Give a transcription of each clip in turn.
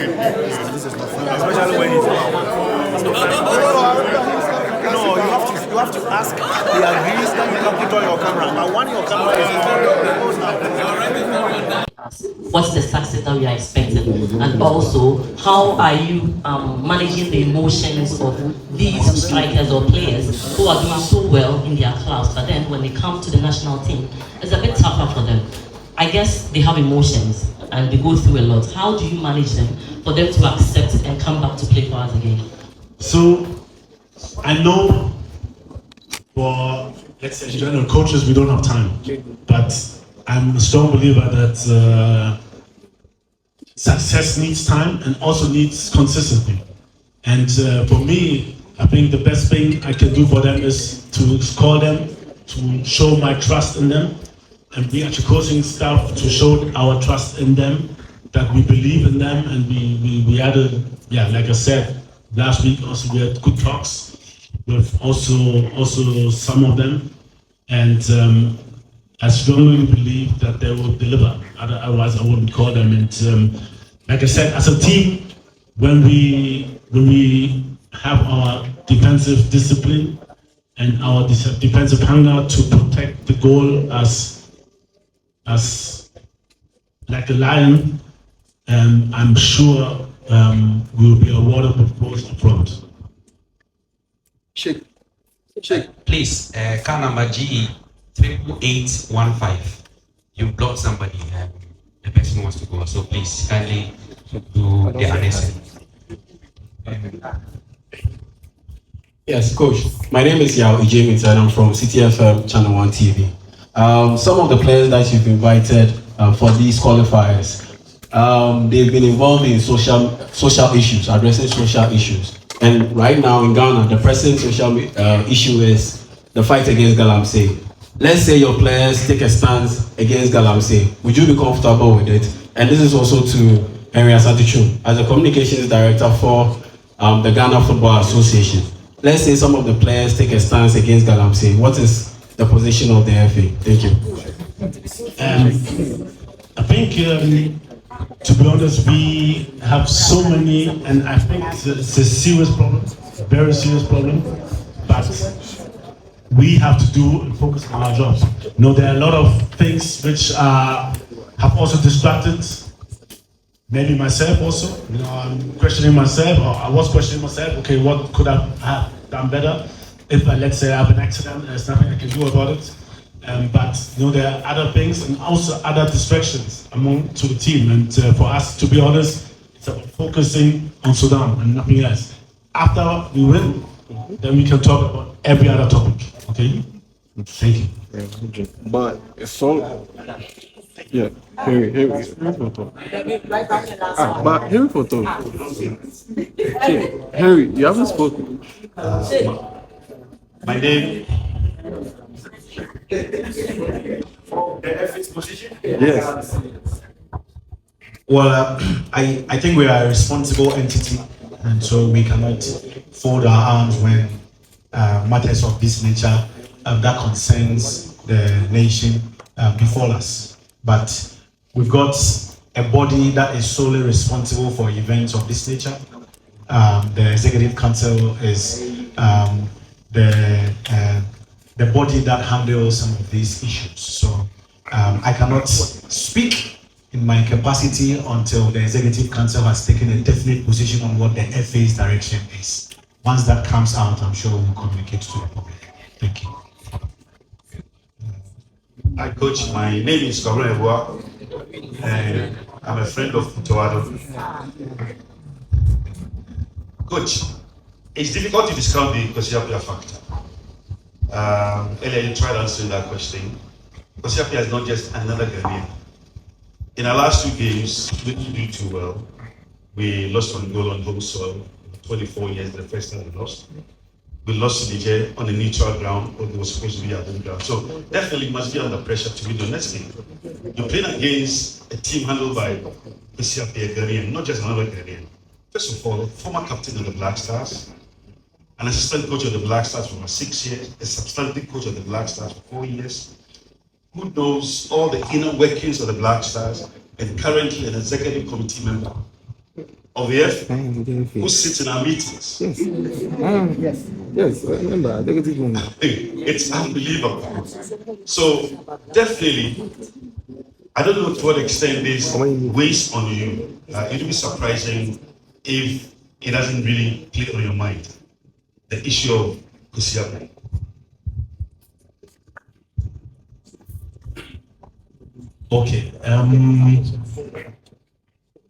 Especially when it's no, you have to ask. He agrees, then you can put on your camera. But when your camera is what's the success that we are expecting, and also how are you managing the emotions of these strikers or players who are doing so well in their class, but then when they come to the national team, it's a bit tougher for them. I guess they have emotions and they go through a lot. How do you manage them for them to accept it and come back to play for us again? So I know for, let's say, general coaches, we don't have time, but I'm a strong believer that success needs time and also needs consistency. And for me, I think the best thing I can do for them is to call them, to show my trust in them, and we as a coaching staff to show our trust in them, that we believe in them, and we had like I said last week, also we had good talks with also some of them, and I strongly believe that they will deliver. Otherwise, I wouldn't call them. And like I said, as a team, when we have our defensive discipline and our defensive hunger to protect the goal as like a lion, I'm sure we will be awarded with goals up front. Shake. Please, car number GE 815. You blocked somebody. The person wants to go. So please kindly do the announcement. Yes, Coach. My name is Yao Ijemi and I'm from CTFM Channel 1 TV. Some of the players that you've invited for these qualifiers, they've been involved in social issues, addressing social issues. And right now in Ghana, the present social issue is the fight against Galamsey. Let's say your players take a stance against Galamsey. Would you be comfortable with it? And this is also to Henry Asatichun, as a communications director for the Ghana Football Association. Let's say some of the players take a stance against Galamsey. What is the position of the FA? Thank you. I think, to be honest, we have so many, and I think it's a serious problem, a very serious problem, but we have to do and focus on our jobs. You know, there are a lot of things which have also distracted maybe myself also. You know, I'm questioning myself, or I was questioning myself, okay, what could I have done better? If, let's say, I have an accident, there's nothing I can do about it. But you know, there are other things and also other distractions to the team. And for us, to be honest, it's about focusing on Sudan and nothing else. After we win, then we can talk about every other topic. Okay? Thank you. But it's all. Yeah, Harry photo. But Harry photo. Okay, Harry, you haven't spoken. my name. The FA's position? Yes. Well, I think we are a responsible entity, and so we cannot fold our arms when matters of this nature that concerns the nation befall us. But we've got a body that is solely responsible for events of this nature. The Executive Council is the body that handles some of these issues. So I cannot speak in my capacity until the Executive Council has taken a definite position on what the FA's direction is. Once that comes out, I'm sure we'll communicate to the public. Thank you. Hi, Coach. My name is Kwesi Appiah, and I'm a friend of Otto Addo. Coach, it's difficult to discount the Kwesi Appiah factor. Earlier you tried answering that question. Kwesi Appiah is not just another Ghanaian. In our last two games, we didn't do too well. We lost on goal on home soil. 24 years, the first time we lost. We lost to Niger on a neutral ground, but it was supposed to be at home ground. So definitely must be under pressure to win the next game. You're playing against a team handled by Kwesi Appiah, Ghanaian, not just another Ghanaian. First of all, former captain of the Black Stars, an assistant coach of the Black Stars for 6 years, a substantive coach of the Black Stars for 4 years, who knows all the inner workings of the Black Stars, and currently an executive committee member of the FA who sits in our meetings. Yes, I remember. Executive member. It's unbelievable. So definitely, I don't know to what extent this weighs on you. It will be surprising if it doesn't really play on your mind. The issue of Kwesi Appiah. Okay.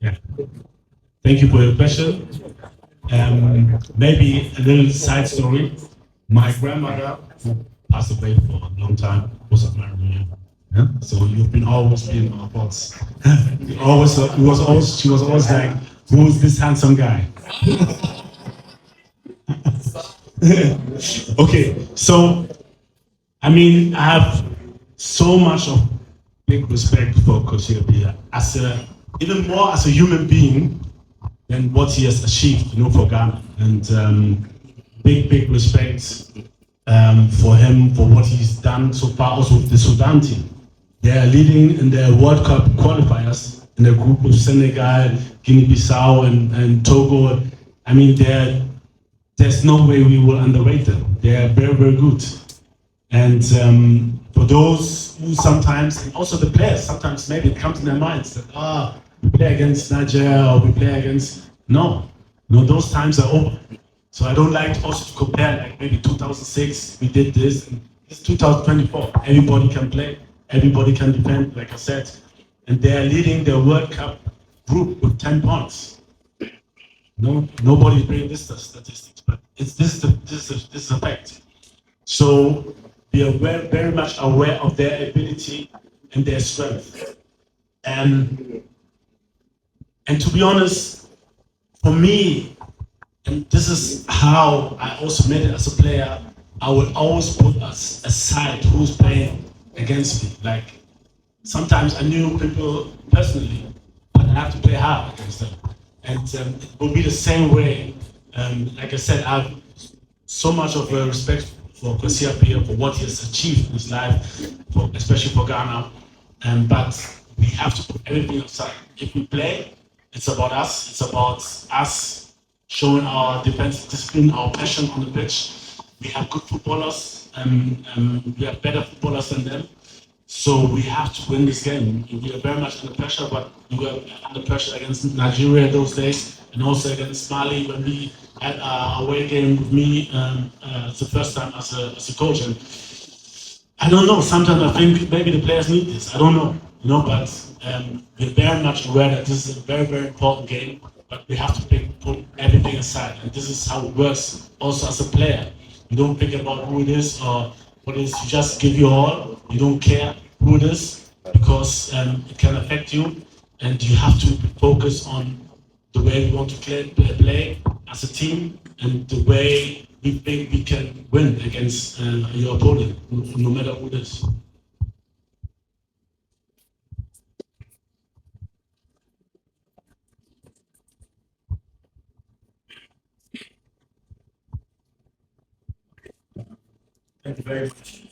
Yeah. Thank you for your question. Maybe a little side story. My grandmother, who passed away for a long time, was a married. Yeah? So you've been always been our boss. She was always like, "Who's this handsome guy?" Okay, so I mean, I have so much of big respect for Kwesi Appiah even more as a human being than what he has achieved, for Ghana. And big respect for him for what he's done so far, also with the Sudan team. They are leading in the World Cup qualifiers in a group of Senegal, Guinea-Bissau, and Togo. I mean, there's no way we will underrate them. They are very good. And for those who sometimes, and also the players, sometimes maybe it comes in their minds that, we play against Nigeria or we play against, no, those times are over. So I don't like also to compare, like maybe 2006, we did this, and it's 2024. Everybody can play, everybody can defend, like I said. And they're leading the World Cup group with 10 points. Nobody's bringing this statistics, but this is a fact. So we are very much aware of their ability and their strength. And to be honest, for me, and this is how I also made it as a player, I will always put us aside who's playing against me. Like, sometimes I knew people personally, but I have to play hard against them. And it will be the same way. Like I said, I have so much of respect for Kwesi Appiah for what he has achieved in his life, especially for Ghana. But we have to put everything aside. If we play, it's about us. It's about us showing our defensive discipline, our passion on the pitch. We have good footballers, and we have better footballers than them. So we have to win this game. We are very much under pressure, but we were under pressure against Nigeria those days, and also against Mali when we had our away game with me the first time as a coach. And I don't know. Sometimes I think maybe the players need this. I don't know. But we're very much aware that this is a very important game. But we have to put everything aside, and this is how it works. Also as a player, you don't think about who it is or what it is. You just give your all. You don't care who it is because it can affect you, and you have to focus on the way we want to play as a team and the way we think we can win against your opponent, no matter who it is. Thank you very much.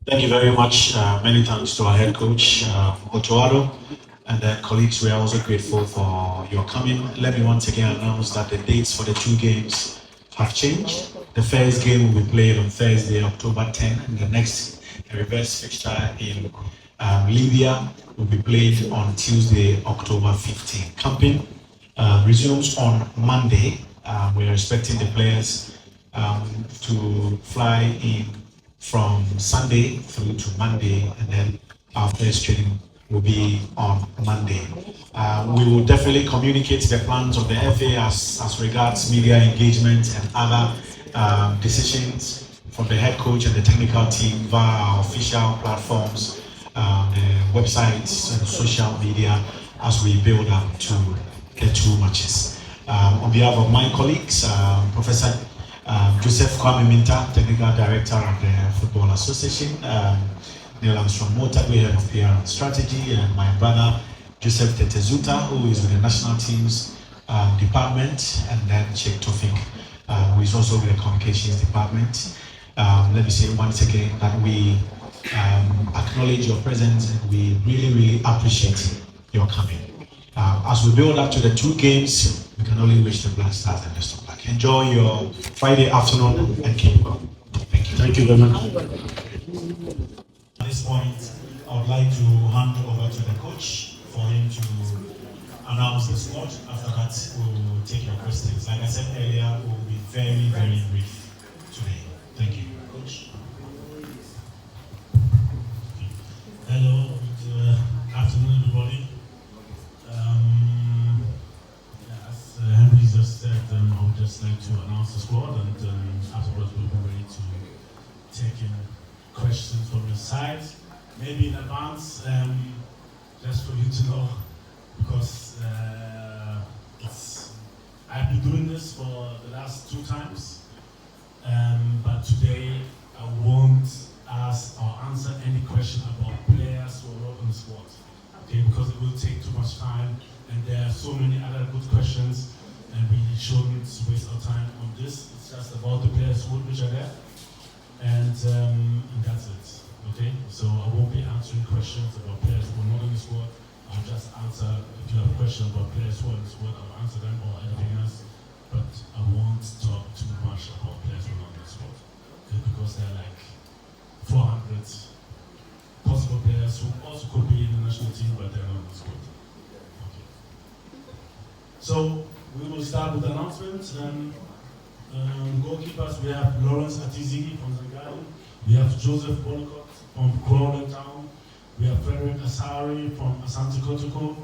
Thank you very much. Many thanks to our head coach, Otto Addo, and then colleagues. We are also grateful for your coming. Let me once again announce that the dates for the two games have changed. The first game will be played on Thursday, October 10, and the next reverse fixture in Libya will be played on Tuesday, October 15. Camping resumes on Monday. We are expecting the players to fly in from Sunday through to Monday, and then our first training will be on Monday. We will definitely communicate the plans of the FA as regards media engagement and other decisions from the head coach and the technical team via our official platforms, websites and social media as we build up to the two matches. On behalf of my colleagues, Professor Joseph Kwame Minta, Technical Director of the Football Association, Neil Armstrong Mota, Head of PR and Strategy, and my brother Joseph Tetezuta, who is with the National Teams Department, and then Sheikh Tofik, who is also with the Communications Department. Let me say once again that we acknowledge your presence and we really appreciate your coming. As we build up to the 2 games, we can only wish the Black Stars the best of luck. Enjoy your Friday afternoon and keep well. Thank you. Thank you very much. At this point, I would like to hand over to the coach for him to announce the squad. After that, we'll take your questions. Like I said earlier, we'll be very, very brief today. Thank you, coach. Hello, good afternoon, everybody. As Henry just said, I would just like to announce the squad, and afterwards we'll be ready to take in questions from your side. Maybe in advance, just for you to know, because I've been doing this for the last 2 times, but today I won't ask or answer any question about players who are not on the squad, okay? Because it will take too much time, and there are so many other good questions, and we shouldn't waste our time on this. It's just about the players which are there, and that's it, okay? So I won't be answering questions about players who are not on the squad. I'll just answer, if you have a question about players who are on the squad, I'll answer them, or anything else, but I won't talk too much about players who are not on the squad, okay? Because they're like 400 possible players who also could be in the national team, but they're not on the squad. Okay. So we will start with the announcements. Goalkeepers, we have Lawrence Atizigi from Zangali, we have Joseph Bonicott from Crawley Town, we have Frederick Asari from Asante Kotoko.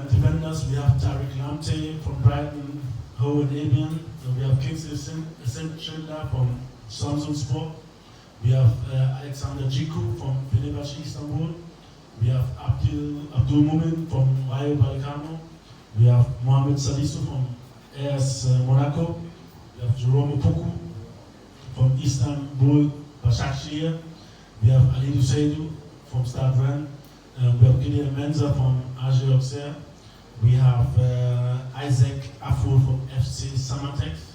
Defenders, we have Tariq Lamte from Brighton, Ho and Abian. We have Kingsley Schindler from Samsung Sport. We have Alexander Jiku from Fenerbahce Istanbul. We have Abdul Mumin from Rayo Vallecano. We have Mohamed Salisu from AS Monaco. We have Jerome Opoku from Istanbul Başakşehir. We have Ali Seydu from Stade Rennes. We have Gideon Menza from AG Auxerre. We have Isaac Afur from FC Samatex.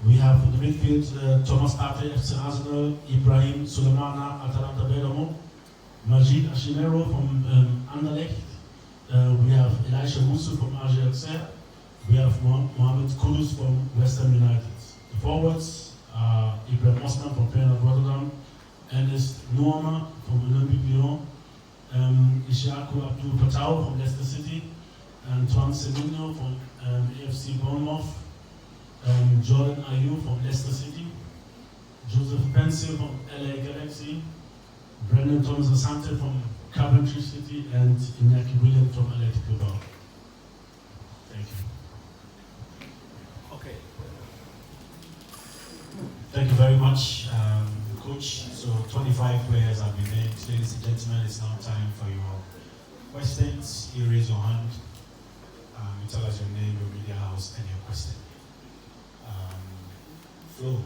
We have in the midfield Thomas Partey, FC Arsenal, Ibrahim Sulemana, Atalanta Bergamo, Majid Ashimero from Anderlecht. We have Elisha Musu from AG Auxerre. We have Mohamed Kudus from West Ham United. The forwards are Ibrahim Osman from Feyenoord Rotterdam, Enes Noama from Olympique Lyon, Ishaku Abdul Patau from Leicester City, Antoine Semenyo from AFC Bournemouth, Jordan Ayew from Leicester City, Joseph Pencil from LA Galaxy, Brendan Thomas Asante from Coventry City, and Iñaki Williams from Athletic Bilbao. Thank you. Okay. Thank you very much, Coach. So 25 players have been named. Ladies and gentlemen, it's now time for your questions. You raise your hand. You tell us your name, your media house, and your question. Flo.